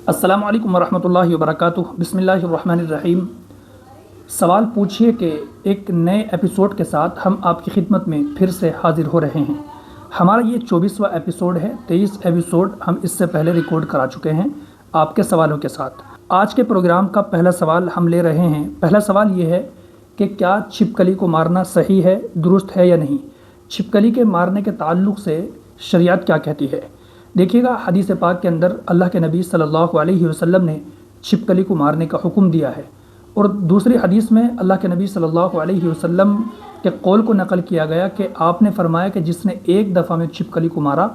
السلام علیکم ورحمۃ اللہ وبرکاتہ۔ بسم اللہ الرحمن الرحیم۔ سوال پوچھیے کہ ایک نئے ایپیسوڈ کے ساتھ ہم آپ کی خدمت میں پھر سے حاضر ہو رہے ہیں۔ ہمارا یہ 24واں ایپیسوڈ ہے۔ 23 ایپیسوڈ ہم اس سے پہلے ریکارڈ کرا چکے ہیں آپ کے سوالوں کے ساتھ۔ آج کے پروگرام کا پہلا سوال ہم لے رہے ہیں۔ پہلا سوال یہ ہے کہ کیا چھپکلی کو مارنا صحیح ہے، درست ہے یا نہیں؟ چھپکلی کے مارنے کے تعلق سے شریعت کیا کہتی ہے؟ دیکھیے گا، حدیث پاک کے اندر اللہ کے نبی صلی اللہ علیہ وسلم نے چھپکلی کو مارنے کا حکم دیا ہے، اور دوسری حدیث میں اللہ کے نبی صلی اللہ علیہ وسلم کے قول کو نقل کیا گیا کہ آپ نے فرمایا کہ جس نے ایک دفعہ میں چھپکلی کو مارا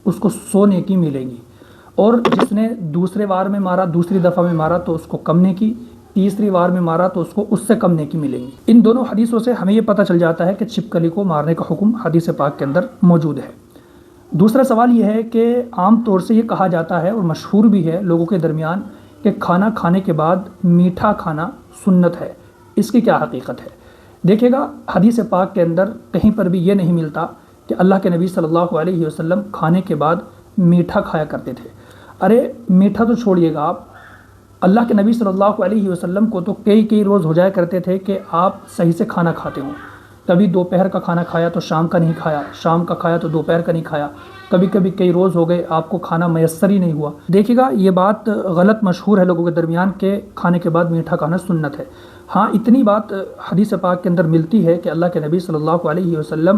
اس کو 100 نیکی ملے گی، اور جس نے دوسرے بار میں مارا، دوسری دفعہ میں مارا تو اس کو کم نیکی، تیسری بار میں مارا تو اس کو اس سے کم نیکی ملے گی۔ ان دونوں حدیثوں سے ہمیں یہ پتہ چل جاتا ہے کہ چھپکلی کو مارنے کا حکم حدیث پاک کے اندر موجود ہے۔ دوسرا سوال یہ ہے کہ عام طور سے یہ کہا جاتا ہے اور مشہور بھی ہے لوگوں کے درمیان کہ کھانا کھانے کے بعد میٹھا کھانا سنت ہے۔ اس کی کیا حقیقت ہے؟ دیکھیے گا، حدیث پاک کے اندر کہیں پر بھی یہ نہیں ملتا کہ اللہ کے نبی صلی اللہ علیہ وسلم کھانے کے بعد میٹھا کھایا کرتے تھے۔ ارے میٹھا تو چھوڑیے گا آپ، اللہ کے نبی صلی اللہ علیہ وسلم کو تو کئی روز ہو جایا کرتے تھے کہ آپ صحیح سے کھانا کھاتے ہوں۔ کبھی دوپہر کا کھانا کھایا تو شام کا نہیں کھایا، شام کا کھایا تو دوپہر کا نہیں کھایا، کبھی کئی روز ہو گئے آپ کو کھانا میسر ہی نہیں ہوا۔ دیکھیے گا، یہ بات غلط مشہور ہے لوگوں کے درمیان کہ کھانے کے بعد میٹھا کھانا سنت ہے۔ ہاں، اتنی بات حدیث پاک کے اندر ملتی ہے کہ اللہ کے نبی صلی اللہ علیہ وسلم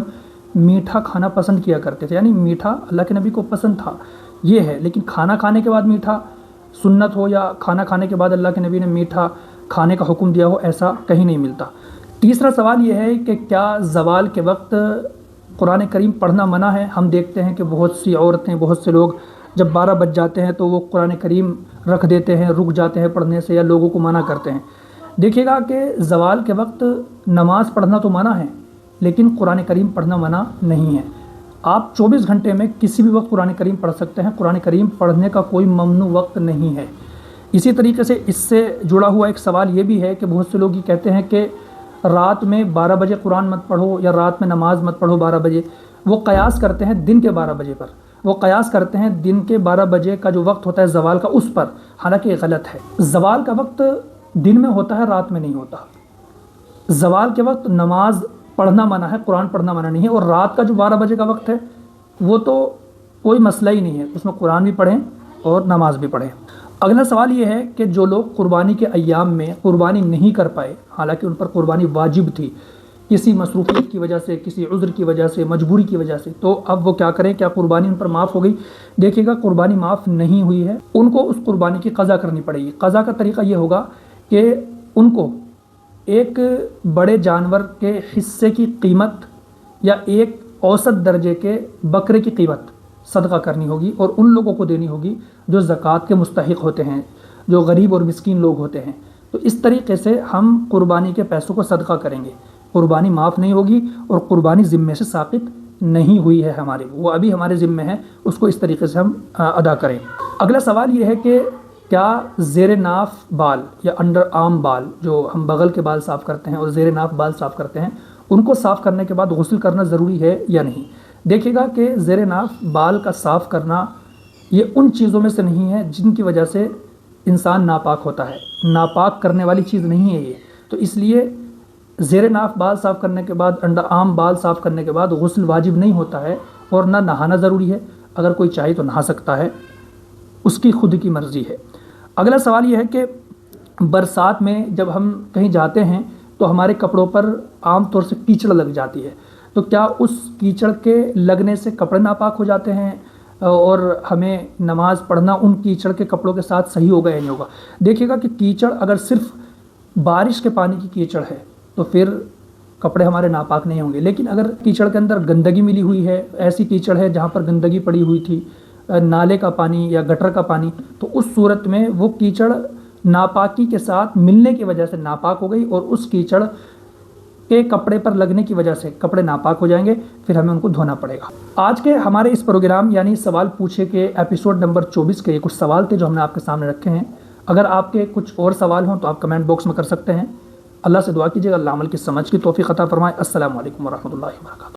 میٹھا کھانا پسند کیا کرتے تھے، یعنی میٹھا اللہ کے نبی کو پسند تھا، یہ ہے۔ لیکن کھانا کھانے کے بعد میٹھا سنت ہو یا کھانا کھانے کے بعد اللہ کے نبی نے میٹھا کھانے کا حکم دیا ہو، ایسا کہیں نہیں ملتا۔ تیسرا سوال یہ ہے کہ کیا زوال کے وقت قرآن کریم پڑھنا منع ہے؟ ہم دیکھتے ہیں کہ بہت سی عورتیں، بہت سے لوگ جب 12 بج جاتے ہیں تو وہ قرآن کریم رکھ دیتے ہیں، رک جاتے ہیں پڑھنے سے، یا لوگوں کو منع کرتے ہیں۔ دیکھیے گا کہ زوال کے وقت نماز پڑھنا تو منع ہے، لیکن قرآن کریم پڑھنا منع نہیں ہے۔ آپ 24 گھنٹے میں کسی بھی وقت قرآن کریم پڑھ سکتے ہیں، قرآن کریم پڑھنے کا کوئی ممنوع وقت نہیں ہے۔ اسی طریقے سے اس سے جڑا ہوا ایک سوال یہ بھی ہے کہ بہت سے لوگ یہ کہتے ہیں کہ رات میں 12 بجے قرآن مت پڑھو یا رات میں نماز مت پڑھو 12 بجے۔ وہ قیاس کرتے ہیں دن کے 12 بجے پر، وہ قیاس کرتے ہیں دن کے 12 بجے کا جو وقت ہوتا ہے زوال کا، اس پر، حالانکہ یہ غلط ہے۔ زوال کا وقت دن میں ہوتا ہے، رات میں نہیں ہوتا۔ زوال کے وقت نماز پڑھنا منع ہے، قرآن پڑھنا منع نہیں ہے، اور رات کا جو 12 بجے کا وقت ہے وہ تو کوئی مسئلہ ہی نہیں ہے، اس میں قرآن بھی پڑھیں اور نماز بھی پڑھیں۔ اگلا سوال یہ ہے کہ جو لوگ قربانی کے ایام میں قربانی نہیں کر پائے، حالانکہ ان پر قربانی واجب تھی، کسی مصروفیت کی وجہ سے، کسی عذر کی وجہ سے، مجبوری کی وجہ سے، تو اب وہ کیا کریں؟ کیا قربانی ان پر معاف ہو گئی؟ دیکھیے گا، قربانی معاف نہیں ہوئی ہے، ان کو اس قربانی کی قضا کرنی پڑے گی۔ قضا کا طریقہ یہ ہوگا کہ ان کو ایک بڑے جانور کے حصے کی قیمت یا ایک اوسط درجے کے بکرے کی قیمت صدقہ کرنی ہوگی، اور ان لوگوں کو دینی ہوگی جو زکوٰۃ کے مستحق ہوتے ہیں، جو غریب اور مسکین لوگ ہوتے ہیں۔ تو اس طریقے سے ہم قربانی کے پیسوں کو صدقہ کریں گے، قربانی معاف نہیں ہوگی، اور قربانی ذمے سے ساقط نہیں ہوئی ہے ہمارے، وہ ابھی ہمارے ذمے ہے، اس کو اس طریقے سے ہم ادا کریں۔ اگلا سوال یہ ہے کہ کیا زیر ناف بال یا انڈر آرم بال، جو ہم بغل کے بال صاف کرتے ہیں اور زیر ناف بال صاف کرتے ہیں، ان کو صاف کرنے کے بعد غسل کرنا ضروری ہے یا نہیں؟ دیکھیے گا کہ زیر ناف بال کا صاف کرنا یہ ان چیزوں میں سے نہیں ہے جن کی وجہ سے انسان ناپاک ہوتا ہے، ناپاک کرنے والی چیز نہیں ہے یہ، تو اس لیے زیر ناف بال صاف کرنے کے بعد، انڈر آرم بال صاف کرنے کے بعد غسل واجب نہیں ہوتا ہے، اور نہ نہانا ضروری ہے۔ اگر کوئی چاہے تو نہا سکتا ہے، اس کی خود کی مرضی ہے۔ اگلا سوال یہ ہے کہ برسات میں جب ہم کہیں جاتے ہیں تو ہمارے کپڑوں پر عام طور سے کیچڑ لگ جاتی ہے، تو کیا اس کیچڑ کے لگنے سے کپڑے ناپاک ہو جاتے ہیں اور ہمیں نماز پڑھنا ان کیچڑ کے کپڑوں کے ساتھ صحیح ہوگا یا نہیں ہوگا؟ دیکھیے گا کہ کیچڑ اگر صرف بارش کے پانی کی کیچڑ ہے تو پھر کپڑے ہمارے ناپاک نہیں ہوں گے، لیکن اگر کیچڑ کے اندر گندگی ملی ہوئی ہے، ایسی کیچڑ ہے جہاں پر گندگی پڑی ہوئی تھی، نالے کا پانی یا گٹر کا پانی، تو اس صورت میں وہ کیچڑ ناپاکی کے ساتھ ملنے کی وجہ سے ناپاک ہو گئی، اور اس کیچڑ کے کپڑے پر لگنے کی وجہ سے کپڑے ناپاک ہو جائیں گے، پھر ہمیں ان کو دھونا پڑے گا۔ آج کے ہمارے اس پروگرام یعنی سوال پوچھے کے ایپیسوڈ نمبر 24 کے یہ کچھ سوال تھے جو ہم نے آپ کے سامنے رکھے ہیں۔ اگر آپ کے کچھ اور سوال ہوں تو آپ کمنٹ باکس میں کر سکتے ہیں۔ اللہ سے دعا کیجیے گا اللہ عمل کی سمجھ کی توفیق عطا فرمائے۔ السلام علیکم ورحمۃ اللہ وبرکاتہ۔